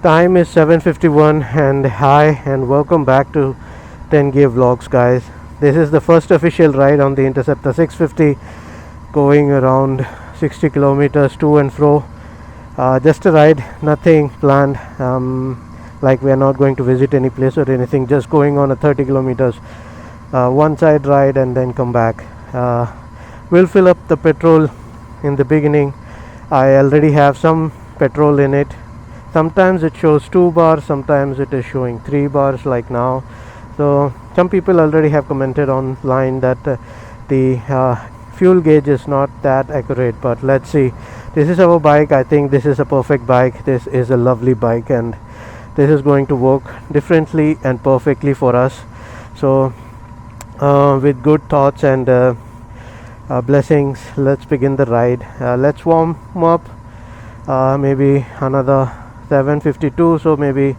Time is 7:51 and hi and welcome back to 10 Gear Vlogs, guys. This is the first official ride on the Interceptor 650, going around 60 kilometers to and fro. Just a ride, nothing planned. Like we are not going to visit any place or anything, just going on a 30 kilometers one side ride and then come back. We'll fill up the petrol in the beginning. I already have some petrol in it. Sometimes it shows 2 bars, sometimes it is showing 3 bars like now. So some people already have commented online that the fuel gauge is not that accurate, but let's see. This is our bike. I think this is a perfect bike. This is a lovely bike and this is going to work differently and perfectly for us. So with good thoughts and blessings, let's begin the ride. Let's warm up. Maybe another 7:52, so maybe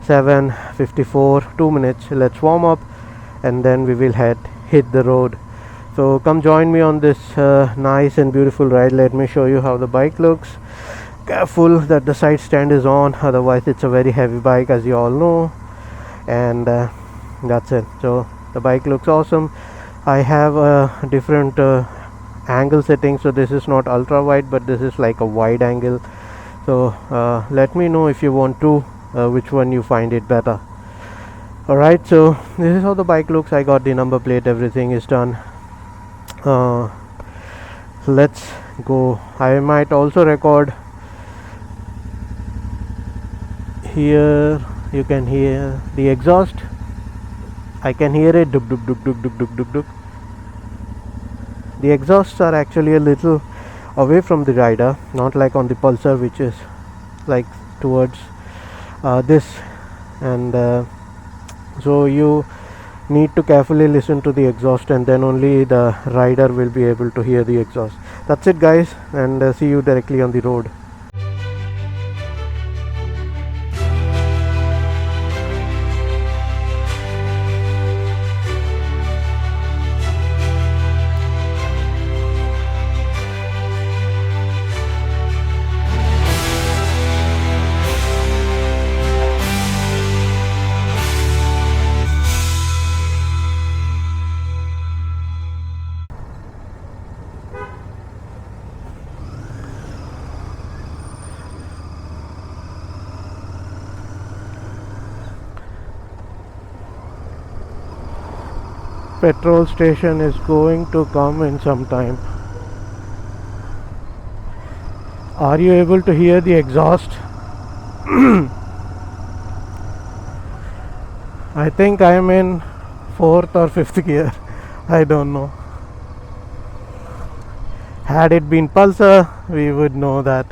7:54, 2 minutes. Let's warm up and then we will hit the road. So come join me on this nice and beautiful ride. Let me show you how the bike looks. Careful that the side stand is on, otherwise it's a very heavy bike, as you all know. And that's it. So the bike looks awesome. I have a different angle setting, so this is not ultra wide, but this is like a wide angle. So let me know if you want to which one you find it better. Alright, so this is how the bike looks. I got the number plate, everything is done. Let's go. I might also record here. You can hear the exhaust. I can hear it, duk duk duk duk duk duk duk duk. The exhausts are actually a little away from the rider, not like on the Pulsar, which is like towards this, and so you need to carefully listen to the exhaust and then only the rider will be able to hear the exhaust. That's it, guys, and see you directly on the road. Petrol station is going to come in some time. Are you able to hear the exhaust? I think I am in 4th or 5th gear. I don't know. Had it been Pulsar, we would know that.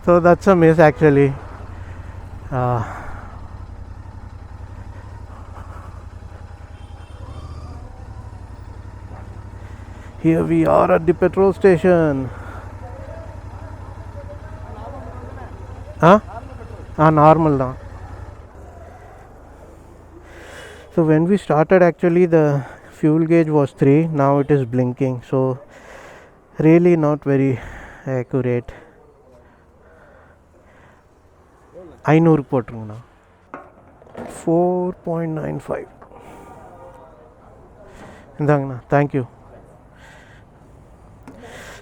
So that's a miss actually. Here we are at the petrol station. Normal now. So when we started, actually the fuel gauge was 3. Now it is blinking. So really not very accurate. 500 போட்டுருங்கண்ணா. 4.95. இந்தாங்கண்ணா, thank you.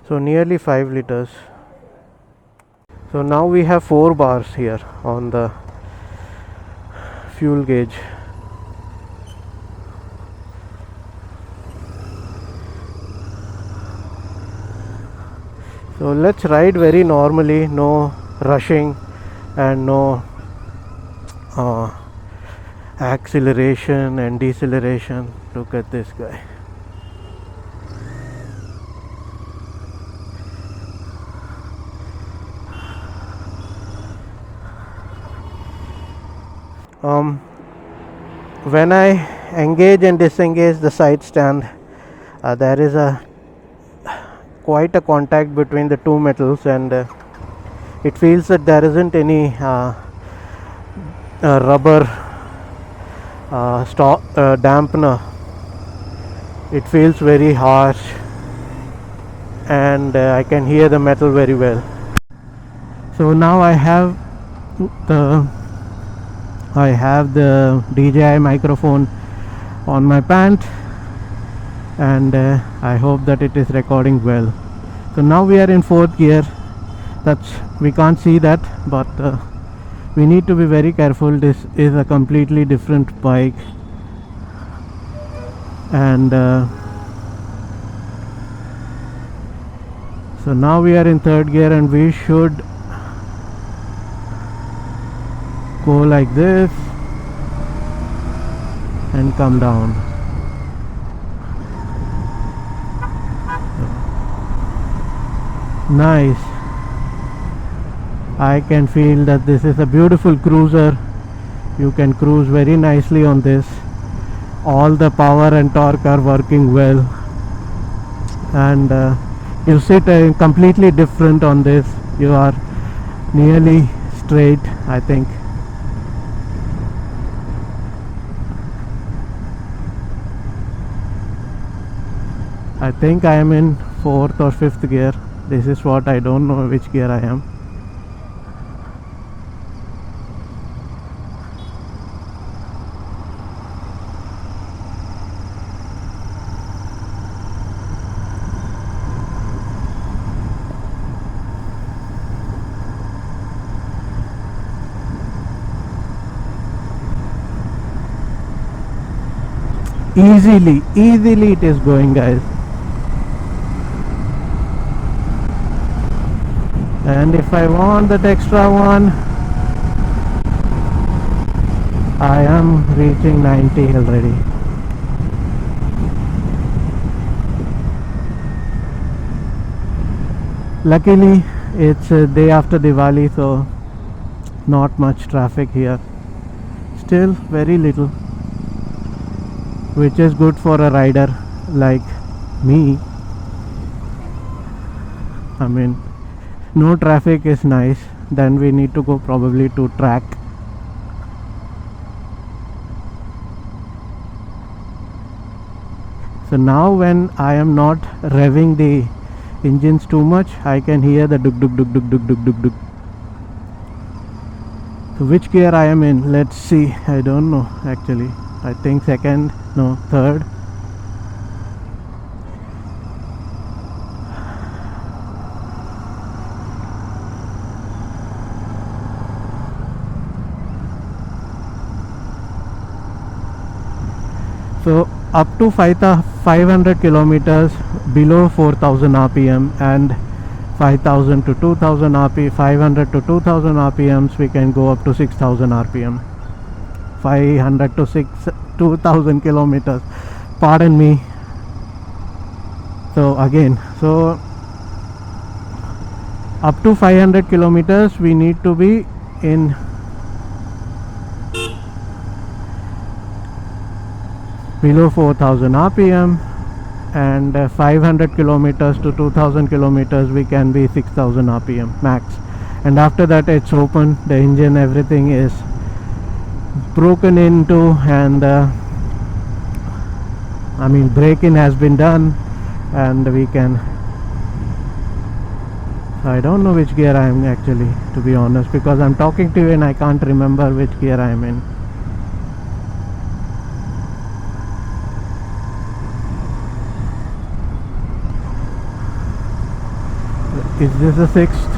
So nearly 5 liters. So now we have 4 bars here on the fuel gauge. So let's ride very normally, no rushing and no acceleration and deceleration. Look at this guy. When I engage and disengage the side stand, there is quite a contact between the two metals, and it feels that there isn't any rubber dampener. It feels very harsh and I can hear the metal very well. So now I have the I have the DJI microphone on my pant, and I hope that it is recording well. So now we are in 4th gear. That's, we can't see that, but we need to be very careful. This is a completely different bike, and so now we are in 3rd gear, and we should go like this and come down. Nice. I can feel that this is a beautiful cruiser. You can cruise very nicely on this. All the power and torque are working well, and you sit completely different on this. You are nearly straight, I think. I think I am in 4th or 5th gear. This is what I don't know which gear I am. Easily it is going, guys. And if I want that extra one, I am reaching 90 already. Luckily it's a day after Diwali, so not much traffic here. Still very little, which is good for a rider like me. I mean, no traffic is nice. Then we need to go probably to track. So now when I am not revving the engines too much, I can hear the duk duk duk duk duk duk duk duk. So which gear I am in? Let's see. I don't know actually. I think 2nd, no, 3rd. So up to 500 kilometers below 4000 rpm, and 5000 to 2000 rpm, 500 to 2000 rpms, we can go up to 6000 rpm. 500 to 2000 kilometers, pardon me. So again, so up to 500 kilometers we need to be in below 4000 rpm, and 500 kilometers to 2000 kilometers we can be 6000 rpm max, and after that it's open. The engine, everything is broken into, and I mean, braking has been done, and we can, I don't know which gear I am actually, to be honest, because I'm talking to you and I can't remember which gear I am in. Is this a 6th?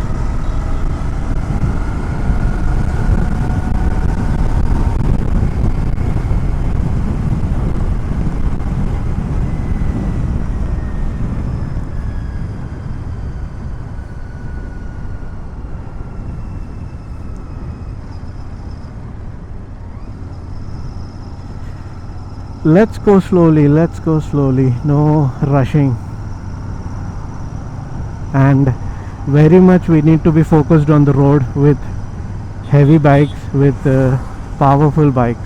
Let's go slowly, no rushing, and very much we need to be focused on the road with heavy bikes, with powerful bikes.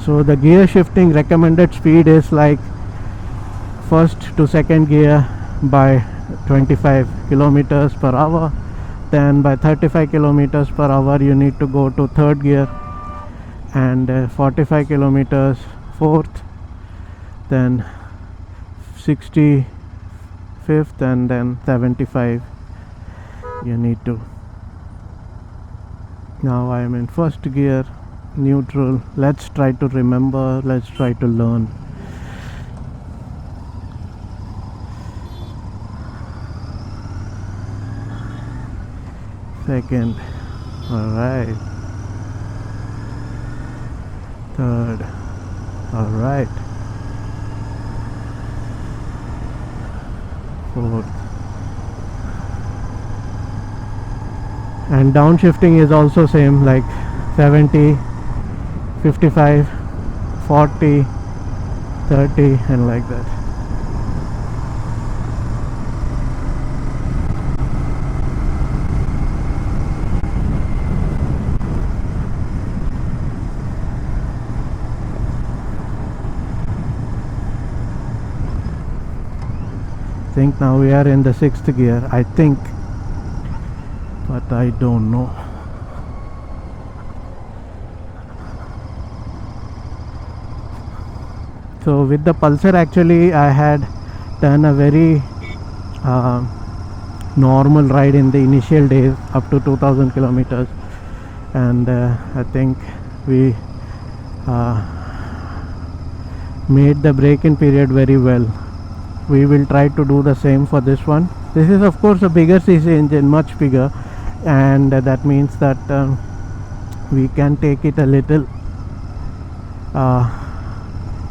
So the gear shifting recommended speed is like 1st to 2nd gear by 25 kilometers per hour. Then by 35 kilometers per hour you need to go to 3rd gear, and 45 kilometers 4th, then 65th, and then 75. You need to. Now I am in first gear, neutral. Let's try to remember, let's try to learn. Second, alright. Third, alright. Fourth. And downshifting is also same, like 70, 55, 40, 30, and like that. I think now we are in the 6th gear, I think, but I don't know. So with the Pulsar, actually I had done a very normal ride in the initial days up to 2000 kilometers, and I think we made the break-in period very well. We will try to do the same for this one. This is of course a bigger cc engine, much bigger, and that means that we can take it a little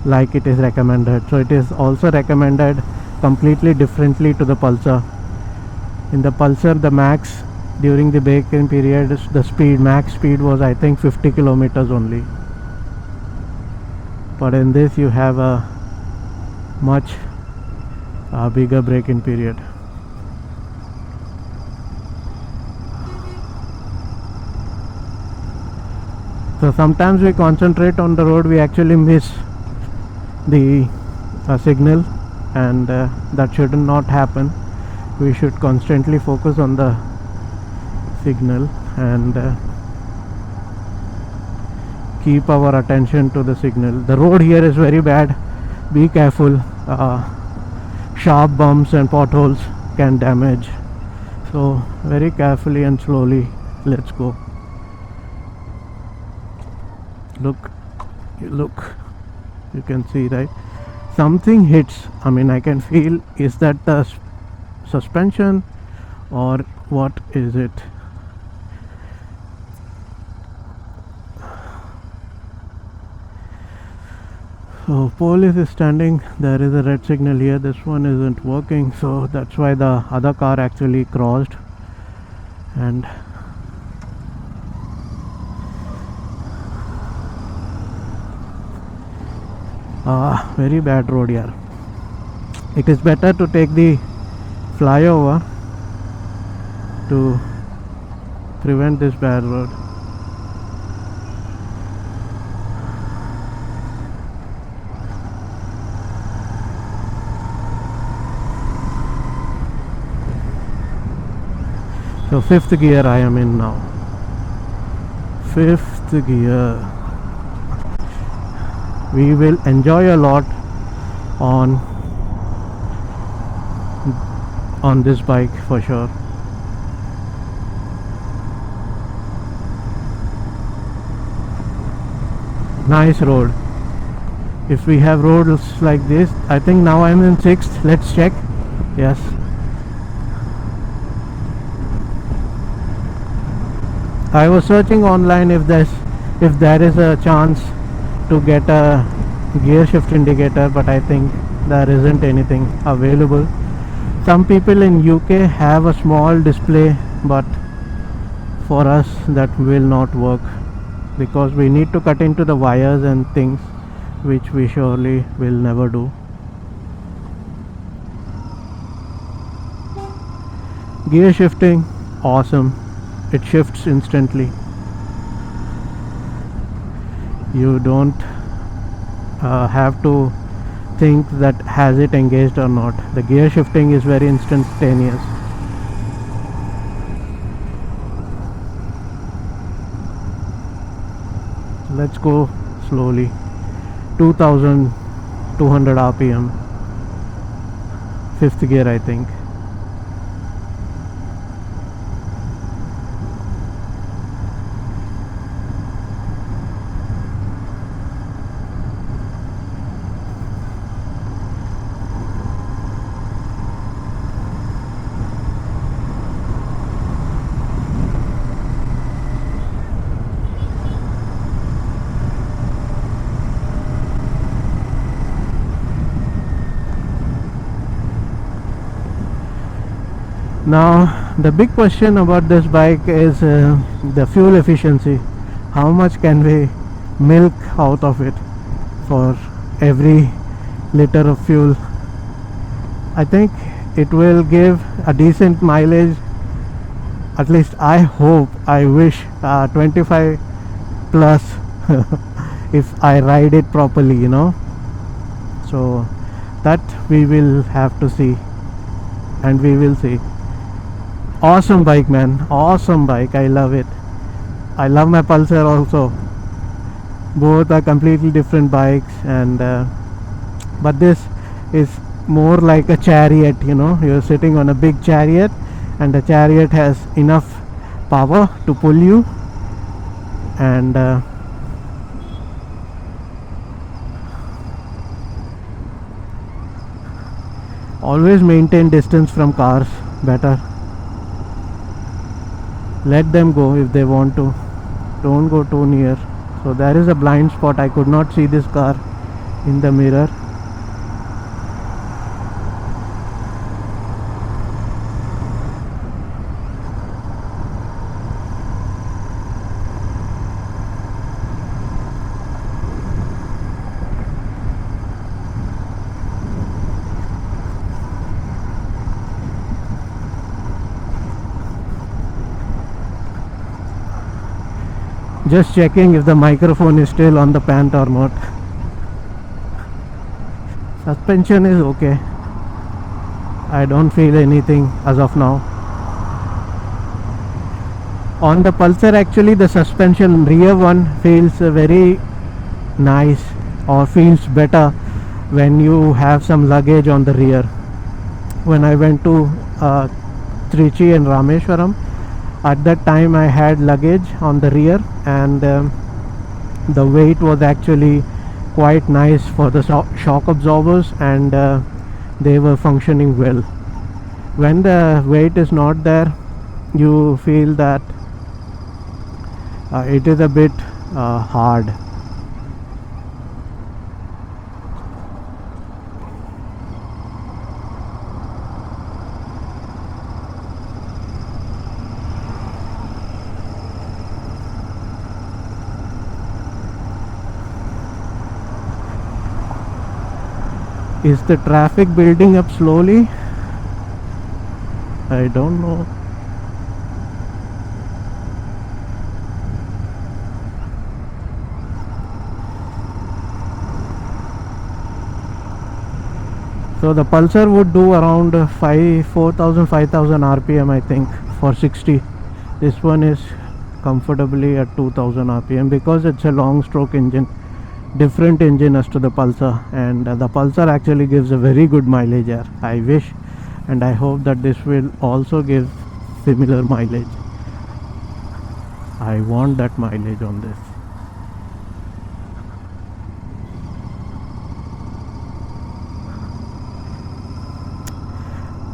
like it is recommended. So it is also recommended completely differently to the Pulsar. In the Pulsar, the max during the break-in period, the max speed was I think 50 kilometers only, but in this you have a much bigger break-in period. So sometimes we concentrate on the road, we actually miss the signal, and that should not happen. We should constantly focus on the signal and keep our attention to the signal. The road here is very bad, be careful. Sharp bumps and potholes can damage, so very carefully and slowly let's go. Look, you can see, right? Something hits. I mean, I can feel, is that the suspension or what is it? So police is standing, there is a red signal here, this one isn't working, so that's why the other car actually crossed. And very bad road here. It is better to take the flyover to prevent this bad road. So 5th gear I am in now. 5th gear. We will enjoy a lot on this bike for sure. Nice road. If we have roads like this, I think now I'm in 6th. Let's check. Yes. I was searching online if there is a chance to get a gear shift indicator, but I think there isn't anything available. Some people in UK have a small display, but for us that will not work because we need to cut into the wires and things, which we surely will never do. Gear shifting, awesome. It shifts instantly. You don't have to think that has it engaged or not. The gear shifting is very instantaneous. Let's go slowly. 2200 rpm, fifth gear I think. Now the big question about this bike is the fuel efficiency. How much can we milk out of it for every liter of fuel? I think it will give a decent mileage. At least I hope, I wish 25 plus if I ride it properly, you know. So that we will have to see, and we will see. Awesome bike, man, awesome bike. I love it. I love my Pulsar also. Both are completely different bikes, and but this is more like a chariot, you know. You're sitting on a big chariot, and the chariot has enough power to pull you, and always maintain distance from cars better. Let them go if they want to, don't go too near. So there is a blind spot. I could not see this car in the mirror. Just checking if the microphone is still on the pant or not. Suspension is okay. I don't feel anything as of now. On the Pulsar, actually the suspension rear one feels very nice, or feels better when you have some luggage on the rear. When I went to Trichy and Rameshwaram, at that time I had luggage on the rear, and the weight was actually quite nice for the shock absorbers, and they were functioning well. When the weight is not there, you feel that it is a bit hard. Is the traffic building up slowly? I don't know. So the Pulsar would do around 4,000 rpm I think for 60. This one is comfortably at 2,000 rpm because it's a long stroke engine. Different engine as to the Pulsar, and the Pulsar actually gives a very good mileage here. I wish and I hope that this will also give similar mileage. I want that mileage on this.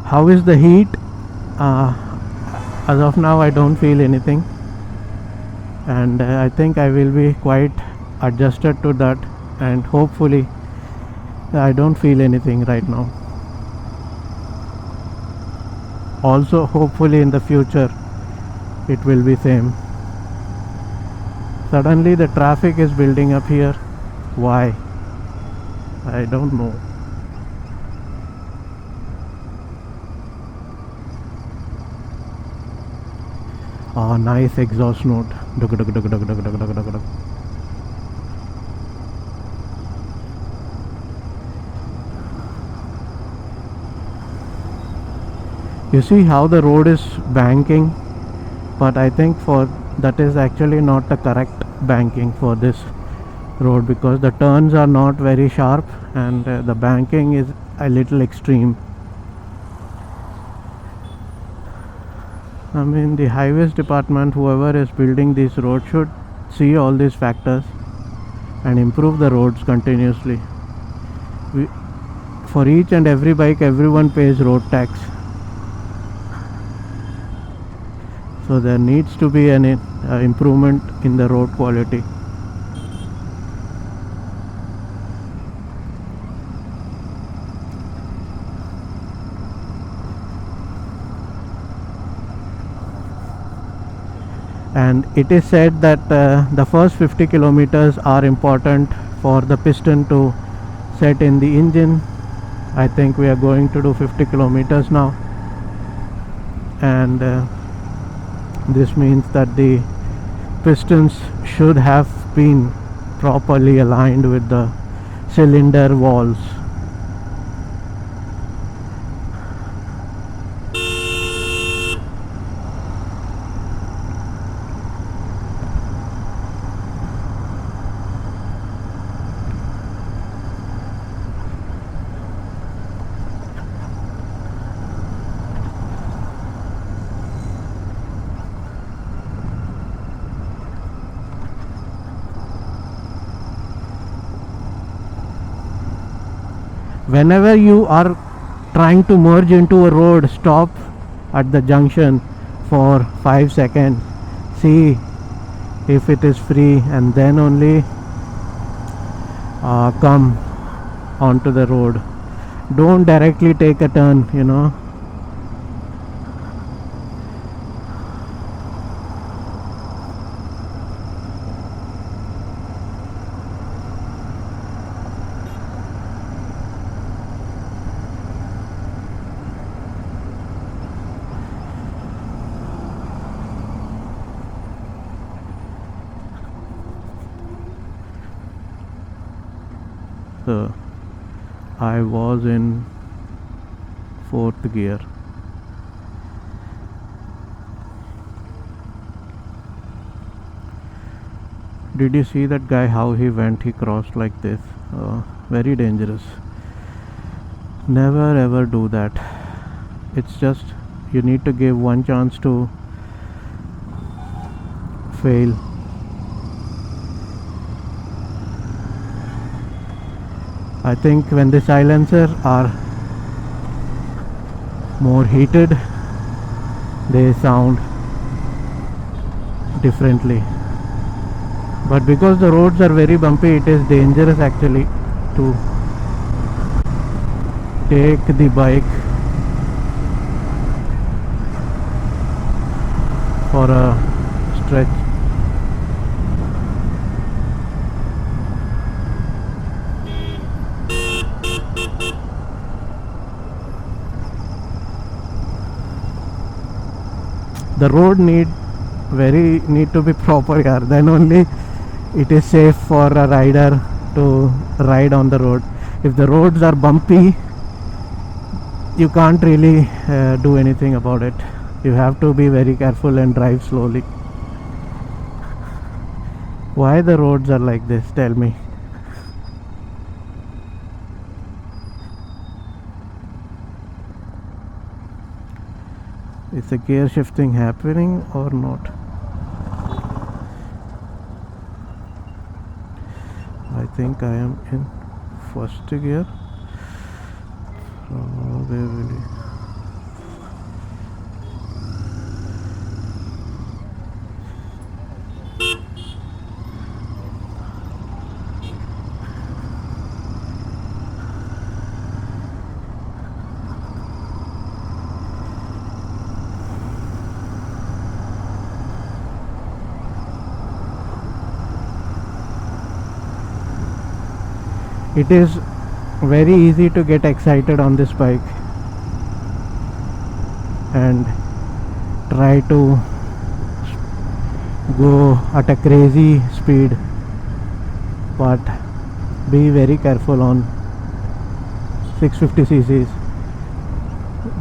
How is the heat? As of now I don't feel anything, and I think I will be quite adjusted to that, and hopefully I don't feel anything right now. Also hopefully in the future it will be same. Suddenly the traffic is building up here. Why? I don't know. Ah, nice exhaust note. Dug, dug, dug, dug, dug, dug, dug, dug, dug. You see how the road is banking, but I think for that is actually not the correct banking for this road because the turns are not very sharp and the banking is a little extreme. I mean, the highways department, whoever is building this road, should see all these factors and improve the roads continuously. For each and every bike, everyone pays road tax. So there needs to be an improvement in the road quality. And it is said that the first 50 kilometers are important for the piston to set in the engine. I think we are going to do 50 kilometers now, and this means that the pistons should have been properly aligned with the cylinder walls. Whenever you are trying to merge into a road, stop at the junction for 5 seconds, see if it is free, and then only come onto the road. Don't directly take a turn, you know. So I was in 4th gear. Did you see that guy, how he went? He crossed like this. Very dangerous. Never ever do that. It's just you need to give one chance to fail. I think when the silencers are more heated, they sound differently. But because the roads are very bumpy, it is dangerous actually to take the bike for a stretch. The road need to be proper here, then only it is safe for a rider to ride on the road. If the roads are bumpy, you can't really do anything about it. You have to be very careful and drive slowly. Why the roads are like this, tell me? Is the gear shifting happening or not? I think I am in 1st gear. Probably. It is very easy to get excited on this bike and try to go at a crazy speed, but be very careful on 650 cc's.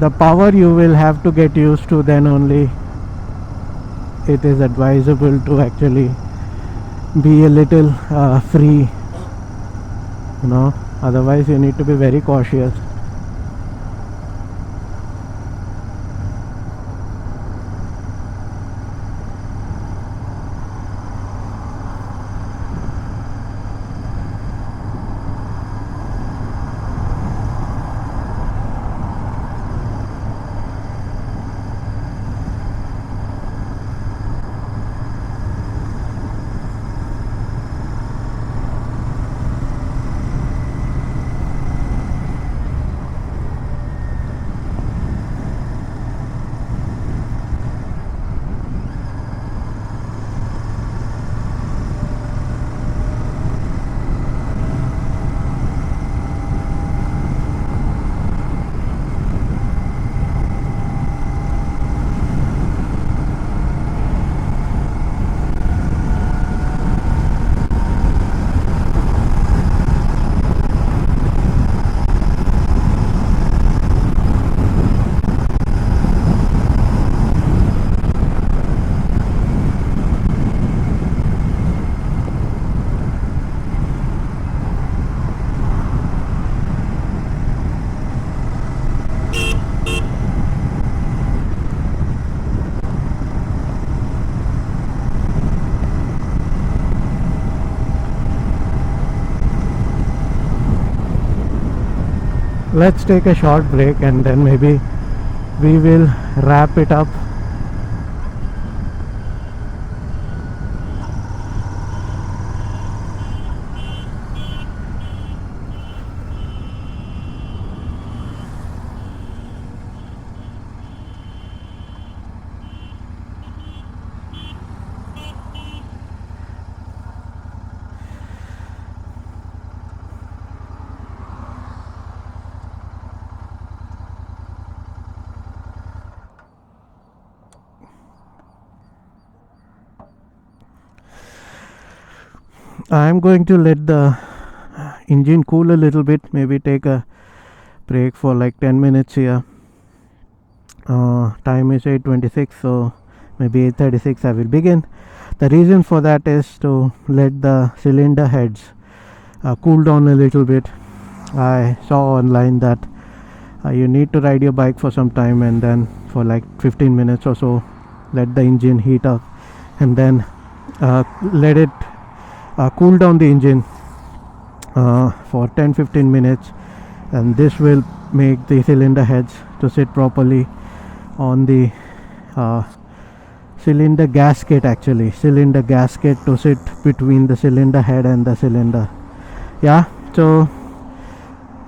The power you will have to get used to, then only it is advisable to actually be a little free, you know, otherwise you need to be very cautious. Let's take a short break and then maybe we will wrap it up. I'm going to let the engine cool a little bit, maybe take a break for like 10 minutes here. Time is 8:26, so maybe 8:36 I will begin. The reason for that is to let the cylinder heads cool down a little bit. I saw online that you need to ride your bike for some time and then for like 15 minutes or so let the engine heat up and then let it cool down the engine for 10-15 minutes, and this will make the cylinder heads to sit properly on the cylinder gasket, actually cylinder gasket to sit between the cylinder head and the cylinder. Yeah, so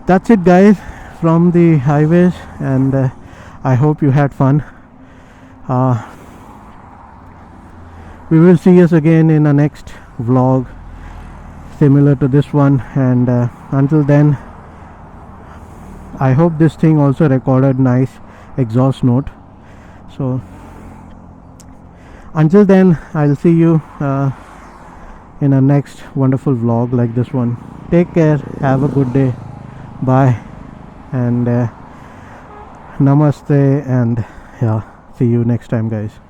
that's it guys from the highways, and I hope you had fun. We will see us again in the next vlog similar to this one, and until then I hope this thing also recorded nice exhaust note. So until then I'll see you in a next wonderful vlog like this one. Take care, have a good day, bye, and namaste, and yeah, see you next time guys.